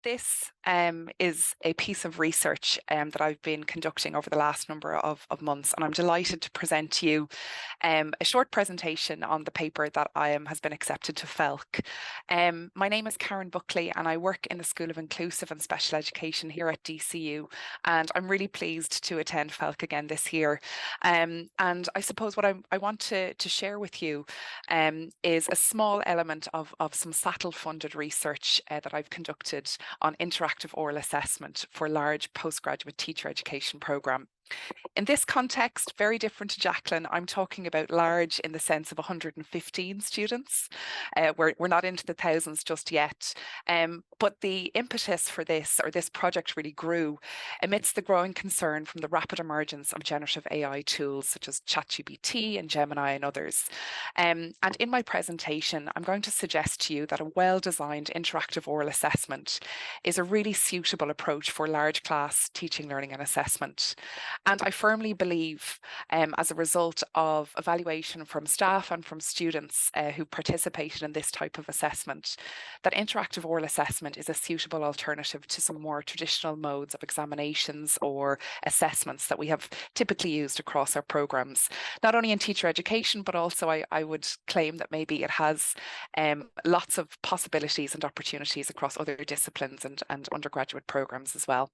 This is a piece of research that I've been conducting over the last number of months, and I'm delighted to present to you a short presentation on the paper that has been accepted to PHELC. My name is Karen Buckley, and I work in the School of Inclusive and Special Education here at DCU, and I'm really pleased to attend PHELC again this year. And I suppose what I want to share with you is a small element of some SATL-funded research that I've conducted on interactive oral assessment for large postgraduate teacher education programme. In this context, very different to Jacqueline, I'm talking about large in the sense of 115 students. We're not into the thousands just yet. But the impetus for this project really grew amidst the growing concern from the rapid emergence of generative AI tools such as ChatGPT and Gemini and others. And in my presentation, I'm going to suggest to you that a well-designed interactive oral assessment is a really suitable approach for large class teaching, learning and assessment. And I firmly believe, as a result of evaluation from staff and from students who participated in this type of assessment, that interactive oral assessment is a suitable alternative to some more traditional modes of examinations or assessments that we have typically used across our programmes, not only in teacher education, but also I would claim that maybe it has lots of possibilities and opportunities across other disciplines and undergraduate programmes as well.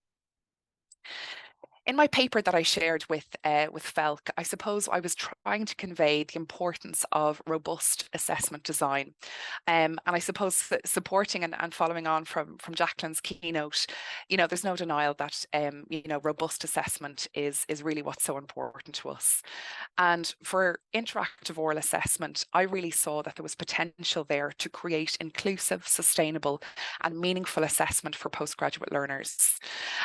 In my paper that I shared with PHELC, I suppose I was trying to convey the importance of robust assessment design. And I suppose supporting and following on from Jacqueline's keynote, there's no denial that, robust assessment is really what's so important to us. And for interactive oral assessment, I really saw that there was potential there to create inclusive, sustainable and meaningful assessment for postgraduate learners.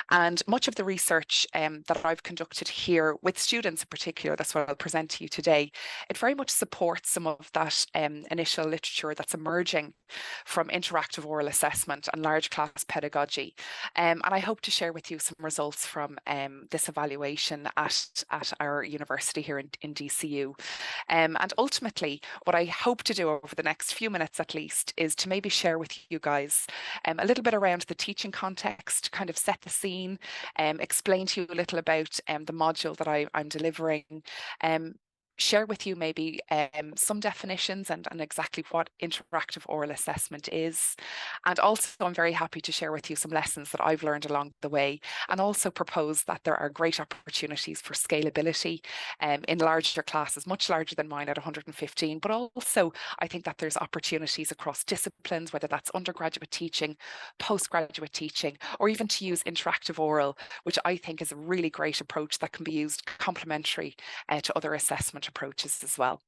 And much of the research that I've conducted here with students in particular, that's what I'll present to you today, it very much supports some of that initial literature that's emerging from interactive oral assessment and large class pedagogy. And I hope to share with you some results from this evaluation at our university here in DCU. And ultimately, what I hope to do over the next few minutes at least is to maybe share with you guys a little bit around the teaching context, kind of set the scene, explain to you a little about the module that I'm delivering, share with you maybe some definitions and exactly what interactive oral assessment is. And also I'm very happy to share with you some lessons that I've learned along the way, and also propose that there are great opportunities for scalability in larger classes, much larger than mine at 115, but also I think that there's opportunities across disciplines, whether that's undergraduate teaching, postgraduate teaching, or even to use interactive oral, which I think is a really great approach that can be used complementary to other assessment approaches as well.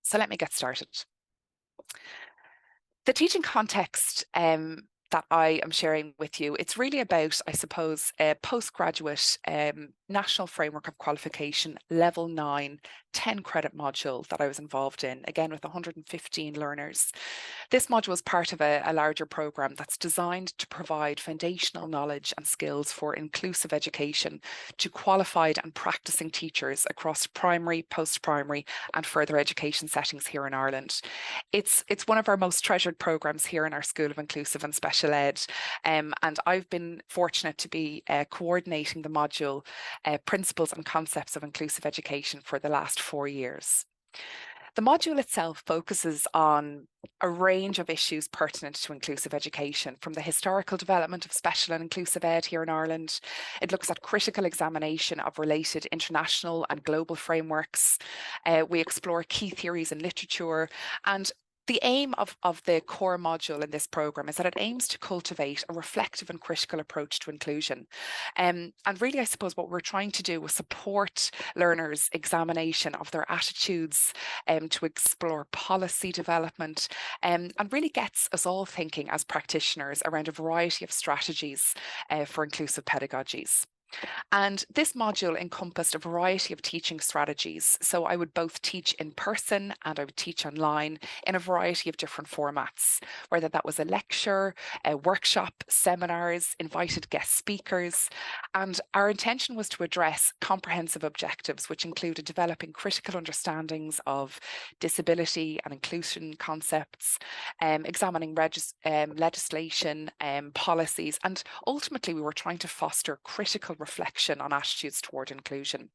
So let me get started. The teaching context that I am sharing with you, it's really about, I suppose, a postgraduate National Framework of Qualification Level 9 10 credit module that I was involved in, again with 115 learners. This module is part of a larger programme that's designed to provide foundational knowledge and skills for inclusive education to qualified and practising teachers across primary, post-primary and further education settings here in Ireland. It's one of our most treasured programmes here in our School of Inclusive and Special Ed, and I've been fortunate to be coordinating the module Principles and Concepts of Inclusive Education for the last 4 years. The module itself focuses on a range of issues pertinent to inclusive education, from the historical development of special and inclusive ed here in Ireland. It looks at critical examination of related international and global frameworks. We explore key theories in literature, and the aim of the core module in this programme is that it aims to cultivate a reflective and critical approach to inclusion. And really, I suppose what we're trying to do is support learners' examination of their attitudes to explore policy development, and really gets us all thinking as practitioners around a variety of strategies for inclusive pedagogies. And this module encompassed a variety of teaching strategies. So I would both teach in person and I would teach online in a variety of different formats, whether that was a lecture, a workshop, seminars, invited guest speakers. And our intention was to address comprehensive objectives, which included developing critical understandings of disability and inclusion concepts, examining legislation, policies, and ultimately we were trying to foster critical reflection on attitudes toward inclusion.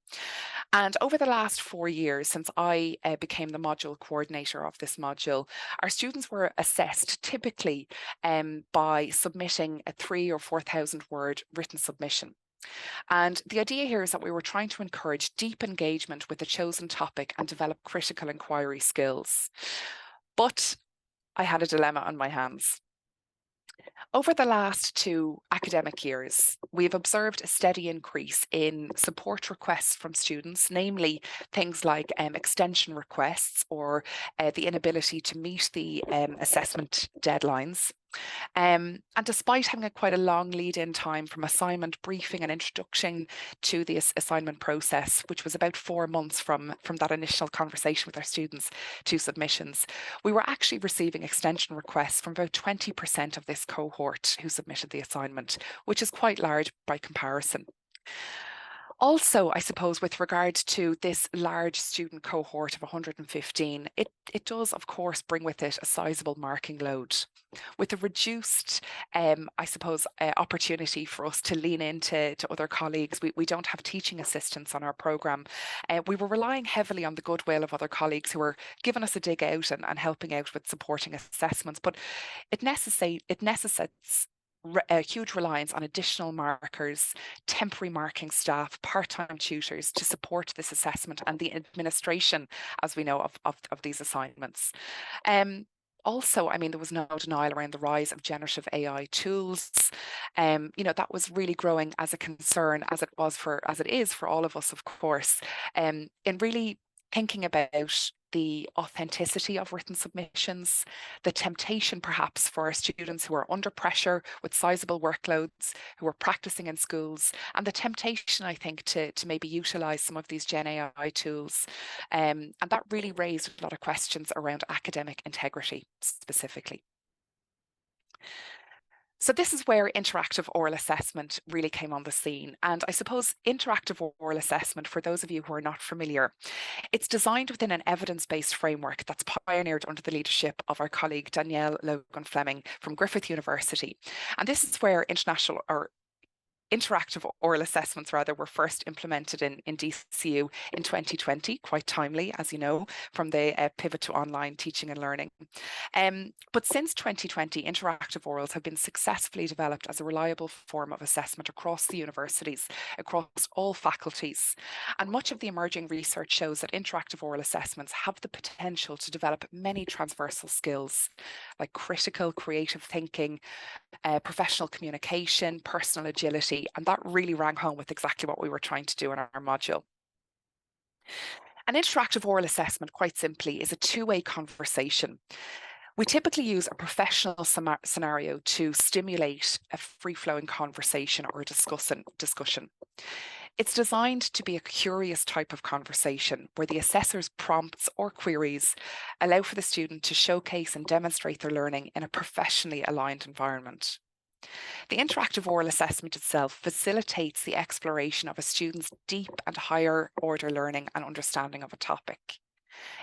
And over the last 4 years, since I became the module coordinator of this module, our students were assessed typically by submitting a 3,000 or 4,000 word written submission. And the idea here is that we were trying to encourage deep engagement with the chosen topic and develop critical inquiry skills. But I had a dilemma on my hands. Over the last 2 academic years, we've observed a steady increase in support requests from students, namely things like extension requests or the inability to meet the assessment deadlines. And despite having quite a long lead-in time from assignment briefing and introduction to the assignment process, which was about 4 months from that initial conversation with our students to submissions, we were actually receiving extension requests from about 20% of this cohort who submitted the assignment, which is quite large by comparison. Also, I suppose, with regard to this large student cohort of 115, it does, of course, bring with it a sizable marking load. With a reduced, I suppose, opportunity for us to lean into other colleagues, we don't have teaching assistants on our programme. We were relying heavily on the goodwill of other colleagues who were giving us a dig out and helping out with supporting assessments, but it necessitates a huge reliance on additional markers, temporary marking staff, part-time tutors to support this assessment and the administration, as we know, of these assignments. Also, I mean, there was no denial around the rise of generative AI tools. That was really growing as a concern, as it is for all of us, of course, in really thinking about the authenticity of written submissions, the temptation perhaps for students who are under pressure with sizable workloads, who are practicing in schools, and the temptation, I think, to maybe utilise some of these Gen AI tools. And that really raised a lot of questions around academic integrity specifically. So this is where interactive oral assessment really came on the scene. And I suppose interactive oral assessment, for those of you who are not familiar, it's designed within an evidence-based framework that's pioneered under the leadership of our colleague Danielle Logan Fleming from Griffith University. And this is where interactive oral assessments were first implemented in DCU in 2020, quite timely, as you know, from the pivot to online teaching and learning. But since 2020, interactive orals have been successfully developed as a reliable form of assessment across the universities, across all faculties. And much of the emerging research shows that interactive oral assessments have the potential to develop many transversal skills like critical, creative thinking, professional communication, personal agility, and that really rang home with exactly what we were trying to do in our module. An interactive oral assessment, quite simply, is a two-way conversation. We typically use a professional scenario to stimulate a free-flowing conversation or discussion. It's designed to be a curious type of conversation where the assessor's prompts or queries allow for the student to showcase and demonstrate their learning in a professionally aligned environment. The interactive oral assessment itself facilitates the exploration of a student's deep and higher order learning and understanding of a topic.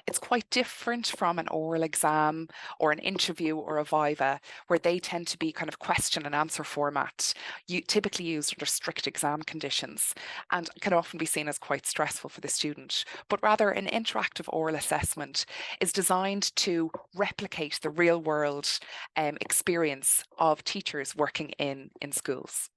It's quite different from an oral exam or an interview or a viva, where they tend to be kind of question and answer format, typically used under strict exam conditions, and can often be seen as quite stressful for the student. But rather, an interactive oral assessment is designed to replicate the real world experience of teachers working in schools.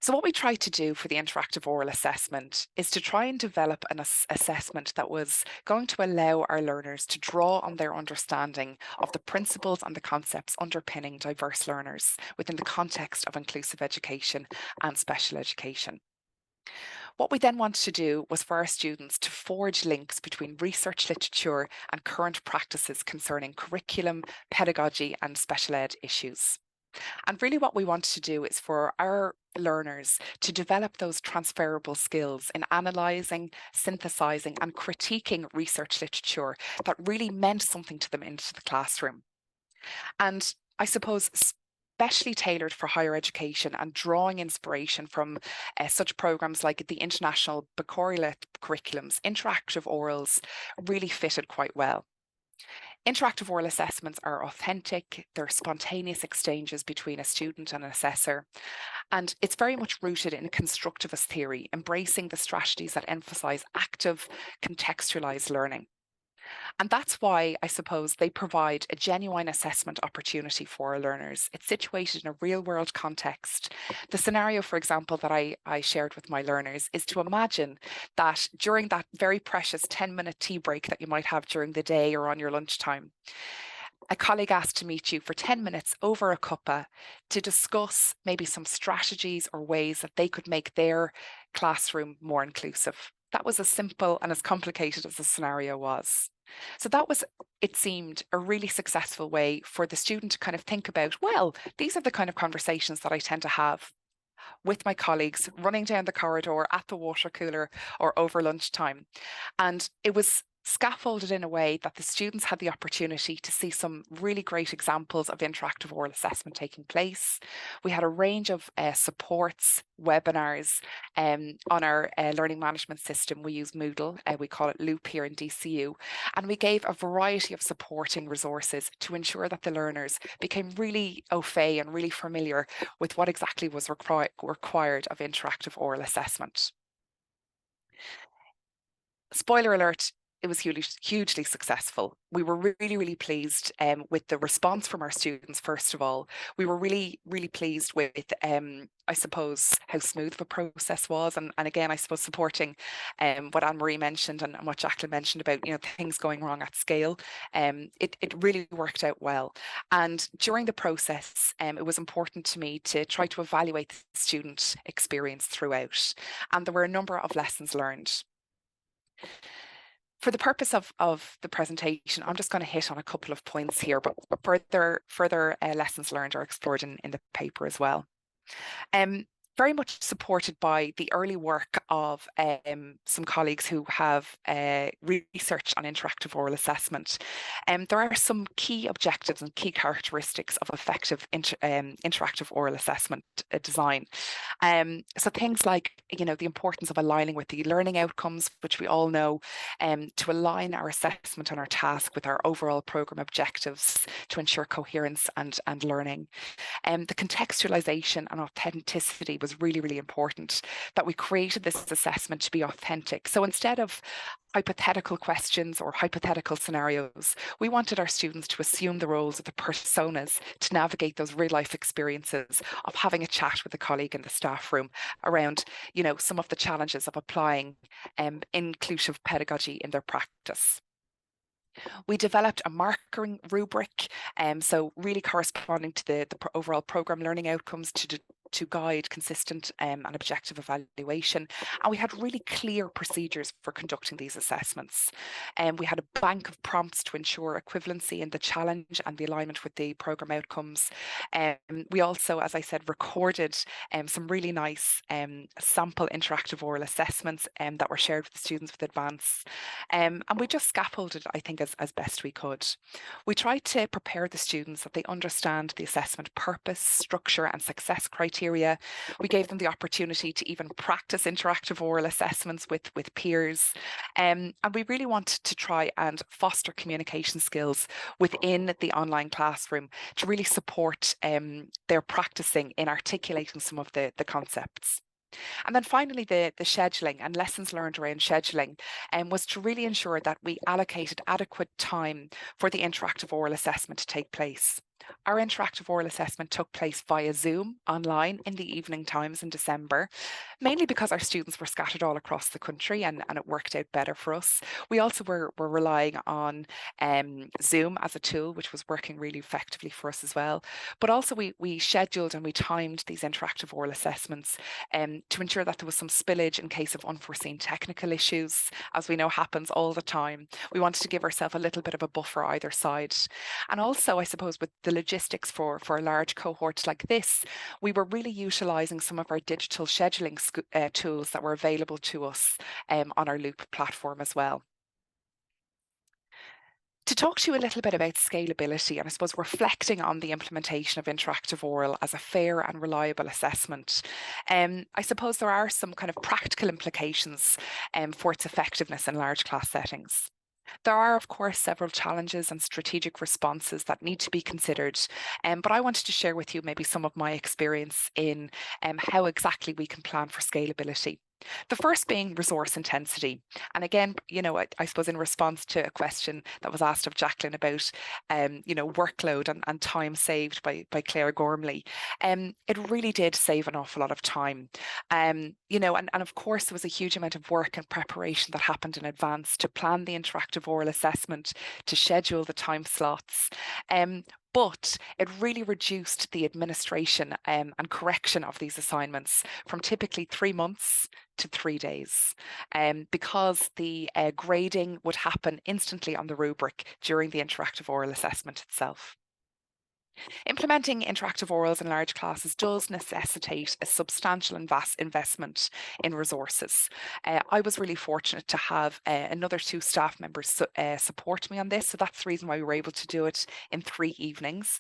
So what we tried to do for the interactive oral assessment is to try and develop an assessment that was going to allow our learners to draw on their understanding of the principles and the concepts underpinning diverse learners within the context of inclusive education and special education. What we then wanted to do was for our students to forge links between research literature and current practices concerning curriculum, pedagogy and special ed issues. And really what we want to do is for our learners to develop those transferable skills in analysing, synthesising and critiquing research literature that really meant something to them into the classroom. And I suppose especially tailored for higher education and drawing inspiration from such programs like the international baccalaureate curriculums, interactive orals really fitted quite well. Interactive oral assessments are authentic, they're spontaneous exchanges between a student and an assessor, and it's very much rooted in constructivist theory, embracing the strategies that emphasise active, contextualised learning. And that's why I suppose they provide a genuine assessment opportunity for our learners. It's situated in a real world context. The scenario, for example, that I shared with my learners is to imagine that during that very precious 10-minute tea break that you might have during the day or on your lunchtime, a colleague asked to meet you for 10 minutes over a cuppa to discuss maybe some strategies or ways that they could make their classroom more inclusive. That was as simple and as complicated as the scenario was. So that was, it seemed, a really successful way for the student to kind of think about, well, these are the kind of conversations that I tend to have with my colleagues running down the corridor, at the water cooler, or over lunchtime. And it was scaffolded in a way that the students had the opportunity to see some really great examples of interactive oral assessment taking place. We had a range of supports, webinars on our learning management system. We use Moodle, we call it Loop here in DCU, and we gave a variety of supporting resources to ensure that the learners became really au fait and really familiar with what exactly was required of interactive oral assessment. Spoiler alert, it was hugely successful. We were really, really pleased with the response from our students, first of all. We were really, really pleased with, I suppose, how smooth the process was. And again, I suppose supporting what Anne-Marie mentioned and what Jacqueline mentioned about, things going wrong at scale. It really worked out well. And during the process, it was important to me to try to evaluate the student experience throughout. And there were a number of lessons learned. For the purpose of the presentation, I'm just going to hit on a couple of points here, but further lessons learned are explored in the paper as well. Very much supported by the early work of some colleagues who have researched on interactive oral assessment. There are some key objectives and key characteristics of effective interactive oral assessment design. So things like, the importance of aligning with the learning outcomes, which we all know, to align our assessment and our task with our overall programme objectives to ensure coherence and learning. The contextualisation and authenticity was really, really important, that we created this assessment to be authentic. So instead of hypothetical questions or hypothetical scenarios, we wanted our students to assume the roles of the personas to navigate those real life experiences of having a chat with a colleague in the staff room around, some of the challenges of applying inclusive pedagogy in their practice. We developed a marking rubric, so really corresponding to the overall programme learning outcomes to guide consistent and objective evaluation. And we had really clear procedures for conducting these assessments. We had a bank of prompts to ensure equivalency in the challenge and the alignment with the programme outcomes. We also, as I said, recorded some really nice sample interactive oral assessments that were shared with the students with advance. And we just scaffolded, I think, as best we could. We tried to prepare the students that they understand the assessment purpose, structure and success criteria. We gave them the opportunity to even practice interactive oral assessments with peers. And we really wanted to try and foster communication skills within the online classroom to really support their practicing in articulating some of the concepts. And then finally, the scheduling and lessons learned around scheduling was to really ensure that we allocated adequate time for the interactive oral assessment to take place. Our interactive oral assessment took place via Zoom online in the evening times in December. Mainly because our students were scattered all across the country and it worked out better for us. We also were relying on Zoom as a tool, which was working really effectively for us as well. But also we scheduled and we timed these interactive oral assessments to ensure that there was some spillage in case of unforeseen technical issues, as we know happens all the time. We wanted to give ourselves a little bit of a buffer either side. And also, I suppose, with the logistics for a large cohort like this, we were really utilising some of our digital scheduling tools that were available to us on our Loop platform as well. To talk to you a little bit about scalability and I suppose reflecting on the implementation of interactive oral as a fair and reliable assessment, I suppose there are some kind of practical implications for its effectiveness in large class settings. There are, of course, several challenges and strategic responses that need to be considered, but I wanted to share with you maybe some of my experience in how exactly we can plan for scalability. The first being resource intensity. And again, I suppose in response to a question that was asked of Jacqueline about, workload and time saved by Claire Gormley, it really did save an awful lot of time. And of course, there was a huge amount of work and preparation that happened in advance to plan the interactive oral assessment, to schedule the time slots. But it really reduced the administration and correction of these assignments from typically 3 months to 3 days, because the grading would happen instantly on the rubric during the interactive oral assessment itself. Implementing interactive orals in large classes does necessitate a substantial investment in resources. I was really fortunate to have another 2 staff members support me on this, so that's the reason why we were able to do it in 3 evenings.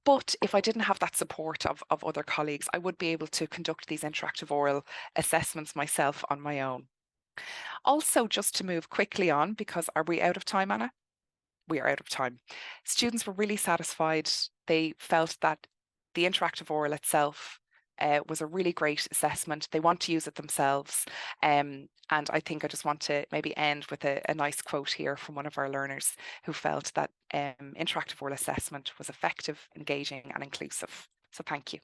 But if I didn't have that support of other colleagues, I would be able to conduct these interactive oral assessments myself on my own. Also, just to move quickly on, because are we out of time, Anna? We are out of time. Students were really satisfied. They felt that the interactive oral itself was a really great assessment. They want to use it themselves. And I think I just want to maybe end with a nice quote here from one of our learners who felt that interactive oral assessment was effective, engaging and inclusive. So thank you.